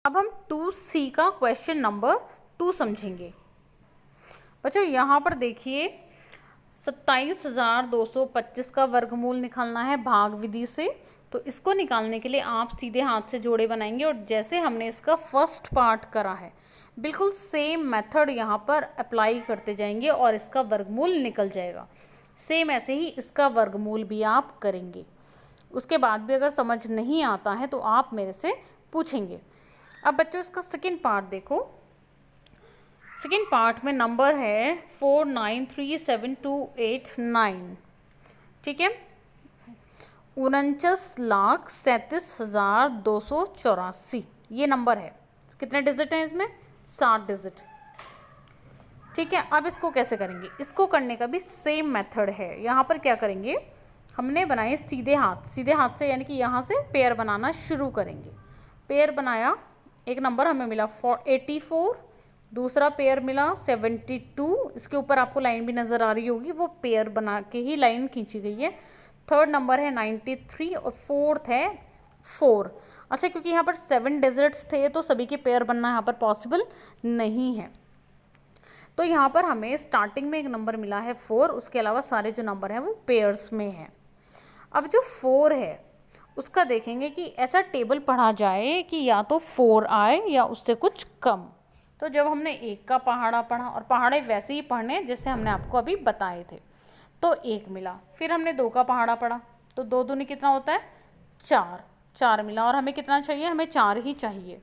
अब हम 2C का क्वेश्चन नंबर 2 समझेंगे। बच्चों यहाँ पर देखिए 27,225 का वर्गमूल निकालना है भाग विधि से। तो इसको निकालने के लिए आप सीधे हाथ से जोड़े बनाएंगे और जैसे हमने इसका फर्स्ट पार्ट करा है बिल्कुल सेम मेथड यहाँ पर अप्लाई करते जाएंगे और इसका वर्गमूल निकल जाएगा। सेम ऐसे ही इसका वर्गमूल भी आप करेंगे। उसके बाद भी अगर समझ नहीं आता है तो आप मेरे से पूछेंगे। अब बच्चों इसका सेकंड पार्ट देखो। सेकंड पार्ट में नंबर है 4937289। ठीक है, 49,37,284 ये नंबर है। कितने डिजिट हैं इसमें? 7 डिजिट। ठीक है, अब इसको कैसे करेंगे? इसको करने का भी सेम मेथड है। यहाँ पर क्या करेंगे, हमने बनाए सीधे हाथ से, यानी कि यहाँ से पेयर बनाना शुरू करेंगे। पेयर बनाया, एक नंबर हमें मिला 84, दूसरा पेयर मिला 72। इसके ऊपर आपको लाइन भी नज़र आ रही होगी, वो पेयर बना के ही लाइन खींची गई है। थर्ड नंबर है 93 और फोर्थ है 4। अच्छा, क्योंकि यहाँ पर 7 डिजिट्स थे तो सभी के पेयर बनना यहाँ पर पॉसिबल नहीं है। तो यहाँ पर हमें स्टार्टिंग में एक नंबर मिला है 4, उसके अलावा सारे जो नंबर हैं वो पेयर्स में हैं। अब जो 4 है उसका देखेंगे कि ऐसा टेबल पढ़ा जाए कि या तो 4 आए या उससे कुछ कम। तो जब हमने 1 का पहाड़ा पढ़ा, और पहाड़े वैसे ही पढ़ने जैसे हमने आपको अभी बताए थे, तो 1 मिला। फिर हमने 2 का पहाड़ा पढ़ा तो 2 दूनी कितना होता है? 4 मिला। और हमें कितना चाहिए? हमें 4 ही चाहिए।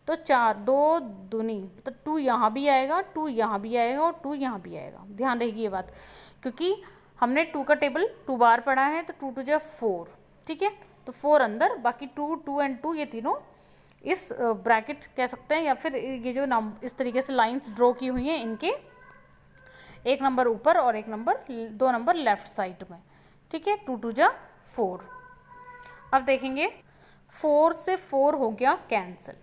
तो 4 2 दूनी तो 2 यहाँ भी आएगा, 2 यहाँ भी आएगा और 2 यहाँ भी आएगा। ध्यान रहेगी ये बात, क्योंकि हमने 2 का टेबल 2 बार पढ़ा है तो 2 2 जा 4। ठीक है, तो 4 अंदर, बाकी 2 2 एंड 2 ये तीनों इस ब्रैकेट कह सकते हैं, या फिर ये जो इस तरीके से लाइंस ड्रॉ की हुई हैं इनके एक नंबर ऊपर और एक नंबर 2 नंबर लेफ्ट साइड में। ठीक है, 2 2 जा 4। अब देखेंगे 4 से 4 हो गया कैंसिल।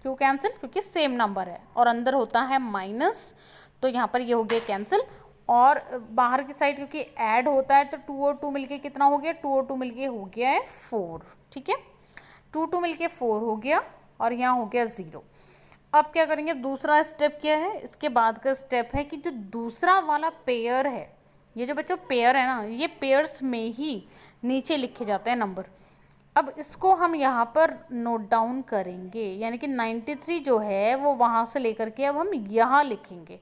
क्यों कैंसिल? क्योंकि सेम नंबर है और अंदर होता है माइनस, तो यहाँ पर ये हो गया कैंसिल। और बाहर की साइड क्योंकि ऐड होता है तो 2 और 2 मिलके कितना हो गया? 2 और 2 मिलके हो गया है 4। ठीक है, 2 2 मिलके 4 हो गया और यहाँ हो गया 0। अब क्या करेंगे? दूसरा स्टेप क्या है? इसके बाद का स्टेप है कि जो दूसरा वाला पेयर है, ये जो बच्चों पेयर है ना, ये पेयर्स में ही नीचे लिखे जाते हैं नंबर। अब इसको हम यहाँ पर नोट डाउन करेंगे, यानी कि 93 जो है वो वहाँ से लेकर के अब हम यहाँ लिखेंगे।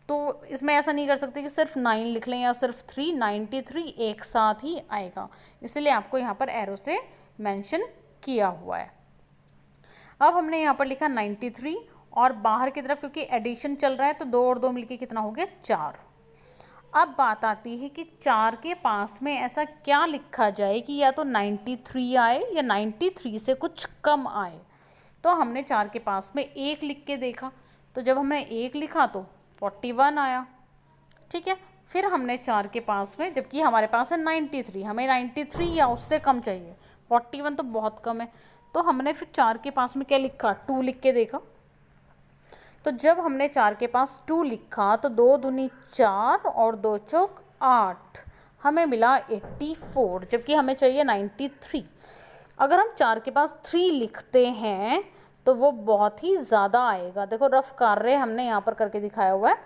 तो इसमें ऐसा नहीं कर सकते कि सिर्फ 9 लिख लें या सिर्फ 3, 93 एक साथ ही आएगा, इसलिए आपको यहाँ पर एरो से मेंशन किया हुआ है। अब हमने यहाँ पर लिखा 93 और बाहर की तरफ क्योंकि एडिशन चल रहा है तो 2 और 2 मिलके कितना हो गया? 4। अब बात आती है कि 4 के पास में ऐसा क्या लिखा जाए कि या तो 93 आए या 93 से कुछ कम आए। तो हमने 4 के पास में 1 लिख के देखा, तो जब हमने 1 लिखा तो 41 आया। ठीक है, फिर हमने 4 के पास में, जबकि हमारे पास है 93, हमें 93 या उससे कम चाहिए, 41 तो बहुत कम है, तो हमने फिर 4 के पास में क्या लिखा? 2 लिख के देखा। तो जब हमने 4 के पास 2 लिखा तो 2 दूनी 4 और 2 चौक 8, हमें मिला 84, जबकि हमें चाहिए 93। अगर हम 4 के पास 3 लिखते हैं तो वो बहुत ही ज़्यादा आएगा। देखो रफ कार्य हमने यहाँ पर करके दिखाया हुआ है,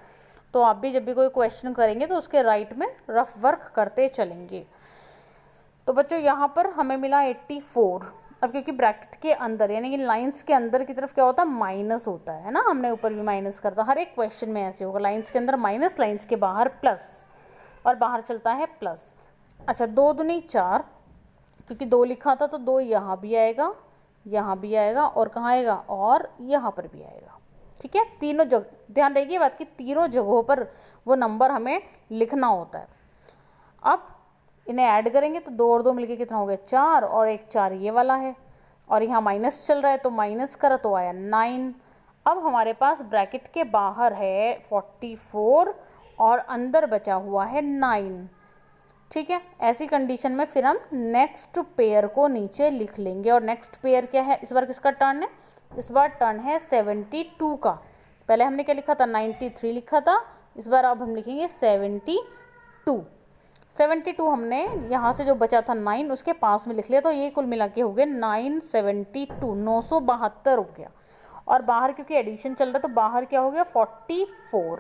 तो आप भी जब भी कोई क्वेश्चन करेंगे तो उसके राइट में रफ वर्क करते चलेंगे। तो बच्चों यहाँ पर हमें मिला 84। अब क्योंकि ब्रैकेट के अंदर यानी कि लाइंस के अंदर की तरफ क्या होता है? माइनस होता है ना, हमने ऊपर भी माइनस करता, हर एक क्वेश्चन में ऐसे होगा, लाइंस के अंदर माइनस, लाइंस के बाहर प्लस, और बाहर चलता है प्लस। अच्छा, 2 दूनी 4, क्योंकि 2 लिखा था तो 2 यहाँ भी आएगा, यहाँ भी आएगा और कहाँ आएगा? और यहाँ पर भी आएगा। ठीक है, तीनों जगह ध्यान रहेगी बात की, तीनों जगहों पर वो नंबर हमें लिखना होता है। अब इन्हें ऐड करेंगे तो 2 और 2 मिलके कितना हो गया? 4, और एक 4 ये वाला है, और यहाँ माइनस चल रहा है तो माइनस करा तो आया 9। अब हमारे पास ब्रैकेट के बाहर है 44 और अंदर बचा हुआ है 9। ठीक है, ऐसी कंडीशन में फिर हम नेक्स्ट पेयर को नीचे लिख लेंगे। और नेक्स्ट पेयर क्या है? इस बार किसका टर्न है? इस बार टर्न है 72 का। पहले हमने क्या लिखा था? 93 लिखा था, इस बार अब हम लिखेंगे 72। 72 हमने यहाँ से जो बचा था 9 उसके पास में लिख लिया, तो ये कुल मिला के हो गए 972, 972 हो गया। और बाहर क्योंकि एडिशन चल रहा है तो बाहर क्या हो गया 44।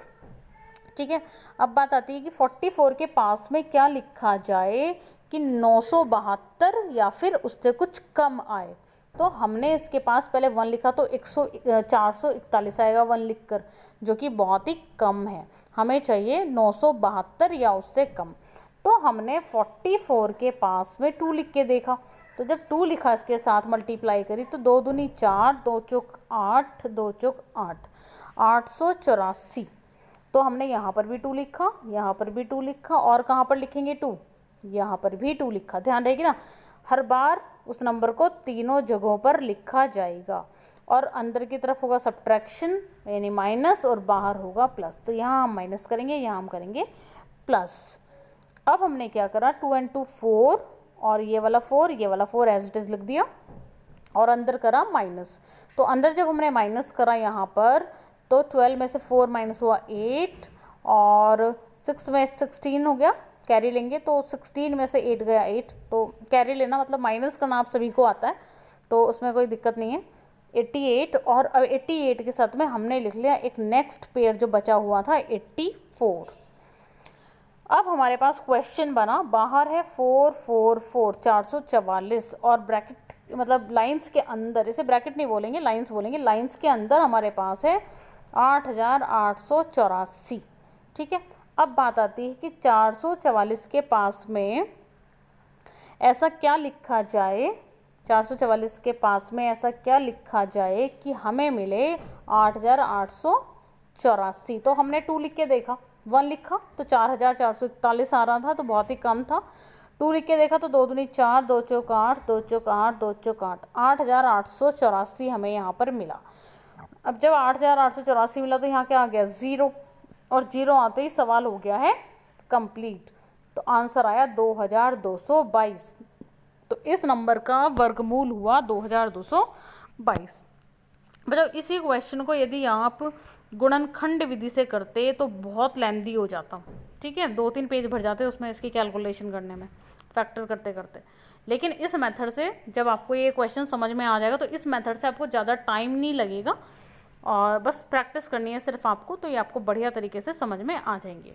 ठीक है, अब बात आती है कि 44 के पास में क्या लिखा जाए कि 972 या फिर उससे कुछ कम आए। तो हमने इसके पास पहले 1 लिखा तो 441 आएगा 1 लिखकर, जो कि बहुत ही कम है। हमें चाहिए 972 या उससे कम। तो हमने 44 के पास में 2 लिख के देखा, तो जब 2 लिखा इसके साथ मल्टीप्लाई करी तो 2 दूनी 4, 2 चौक 8, 2 चौक 8, 884। तो हमने यहाँ पर भी 2 लिखा, यहाँ पर भी 2 लिखा, और कहाँ पर लिखेंगे 2, यहाँ पर भी 2 लिखा। ध्यान रहेगी ना, हर बार उस नंबर को तीनों जगहों पर लिखा जाएगा। और अंदर की तरफ होगा सब्ट्रैक्शन यानी माइनस, और बाहर होगा प्लस। तो यहाँ हम माइनस करेंगे, यहाँ हम करेंगे प्लस। अब हमने क्या करा, 2 and 2 4, और ये वाला 4, ये वाला 4 एज इट इज़ लिख दिया, और अंदर करा माइनस। तो अंदर जब हमने माइनस करा यहाँ पर, तो 12 में से 4 माइनस हुआ 8, और 6 में 16 हो गया, कैरी लेंगे तो 16 में से 8 गया 8, तो कैरी लेना मतलब माइनस करना आप सभी को आता है, तो उसमें कोई दिक्कत नहीं है। 88, और अब 88 के साथ में हमने लिख लिया एक नेक्स्ट पेयर जो बचा हुआ था 84। अब हमारे पास क्वेश्चन बना, बाहर है 444 444, और ब्रैकेट मतलब लाइंस के अंदर, इसे ब्रैकेट नहीं बोलेंगे लाइंस बोलेंगे, लाइंस के अंदर हमारे पास है 8884। ठीक है, अब बात आती है कि 444 के पास में ऐसा क्या लिखा जाए, 444 के पास में ऐसा क्या लिखा जाए कि हमें मिले 8884। तो हमने 2 लिख के देखा, 1 लिखा तो 4441 आ रहा था, तो बहुत ही कम था। 2 लिख के देखा तो 2 दूनी 4, 2 चौक 8, 2 चौक 8, 2 चौक 8, 8884 हमें यहाँ पर मिला। अब जब 8884 मिला तो यहाँ क्या आ गया 0, और 0 आते ही सवाल हो गया है कंप्लीट। तो आंसर आया 2222। तो इस नंबर का वर्गमूल हुआ 2222। मतलब इसी क्वेश्चन को यदि आप गुणनखंड विधि से करते तो बहुत लेंदी हो जाता, ठीक है, 2-3 पेज भर जाते उसमें इसकी कैलकुलेशन करने में, फैक्टर करते करते। लेकिन इस मेथड से जब आपको ये क्वेश्चन समझ में आ जाएगा तो इस मेथड से आपको ज़्यादा टाइम नहीं लगेगा, और बस प्रैक्टिस करनी है सिर्फ आपको, तो ये आपको बढ़िया तरीके से समझ में आ जाएंगे।